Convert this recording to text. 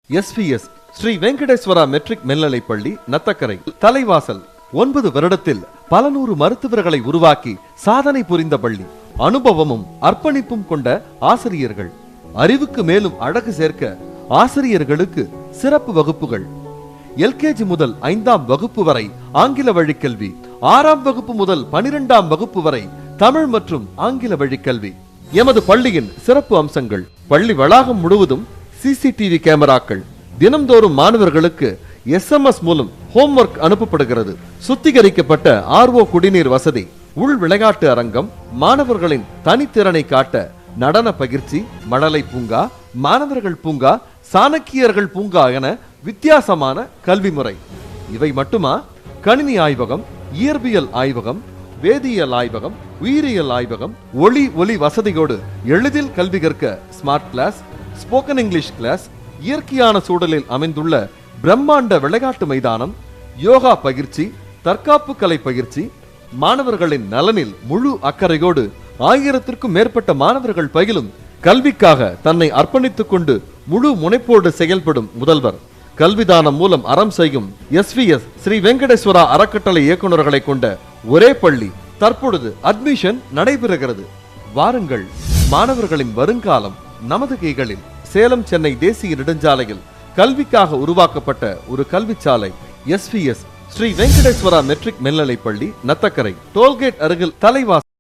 SVS Sri Venkateswara matric மேல்நிலைப்பள்ளி நத்தக்கரை தலைவாசல் 9 வருடத்தில் பல நூறு மருத்துவர்களை உருவாக்கி சாதனை புரிந்த பள்ளி. அனுபவமும் அர்ப்பணிப்பும் கொண்ட ஆசிரியர்கள். அறிவுக்கு மேலும் அழகு சேர்க்க ஆசிரியர்களுக்கு சிறப்பு வகுப்புகள். எல்கேஜி முதல் 5ஆம் வகுப்பு வரை ஆங்கில வழி கல்வி, 6ஆம் வகுப்பு முதல் 12ஆம் வகுப்பு வரை தமிழ் மற்றும் ஆங்கில வழி கல்வி. எமது பள்ளியின் சிறப்பு அம்சங்கள்: பள்ளி வளாகம் முழுவதும் சிசிடிவி கேமராக்கள். தினம்தோறும் மாணவர்களுக்கு SMS மூலம் ஹோம்வொர்க் அனுப்பப்படுகிறது. சுத்திகரிக்கப்பட்ட RO குடிநீர் வசதி, உள் விளையாட்டு அரங்கம், மாணவர்களின் தனித்திறனை காட்ட நடன பயிற்சி, மழலை பூங்கா, மாணவர்கள் பூங்கா, சாணக்கியர்கள் பூங்கா என வித்தியாசமான கல்வி முறை. இவை மட்டுமா? கணினி ஆய்வகம், இயற்பியல் ஆய்வகம், வேதியியல் ஆய்வகம், உயிரியல் ஆய்வகம், ஒளி வசதியோடு எளிதில் கல்வி கற்க smart class, spoken English class, இயற்கையான சூழலில் அமைந்துள்ள பிரம்மாண்ட விளையாட்டு மைதானம், யோகா பயிற்சி, தற்காப்பு கலை பயிற்சி. மாணவர்களின் நலனில் முழு அக்கறையோடு 1000த்திற்கும் மேற்பட்ட மாணவர்கள் பயிலும் கல்விக்காக தன்னை அர்ப்பணித்துக் கொண்டு முழு முனைப்போடு செயல்படும் முதல்வர். கல்விதானம் மூலம் அறம் செய்யும் எஸ்விஎஸ் ஸ்ரீ வெங்கடேஸ்வரா அறக்கட்டளை இயக்குநர்களை கொண்ட ஒரே பள்ளி. தற்பொழுது அட்மிஷன் நடைபெறுகிறது. வாருங்கள். மாணவர்களின் வருங்காலம் நமது கைகளில். சேலம் சென்னை தேசிய நெடுஞ்சாலையில் கல்விக்காக உருவாக்கப்பட்ட ஒரு கல்விச்சாலை. எஸ்விஎஸ் ஸ்ரீ வெங்கடேஸ்வரா மெட்ரிக் மேல்நிலைப்பள்ளி நத்தக்கரை, டோல்கேட் அருகில் தலைவாசல்.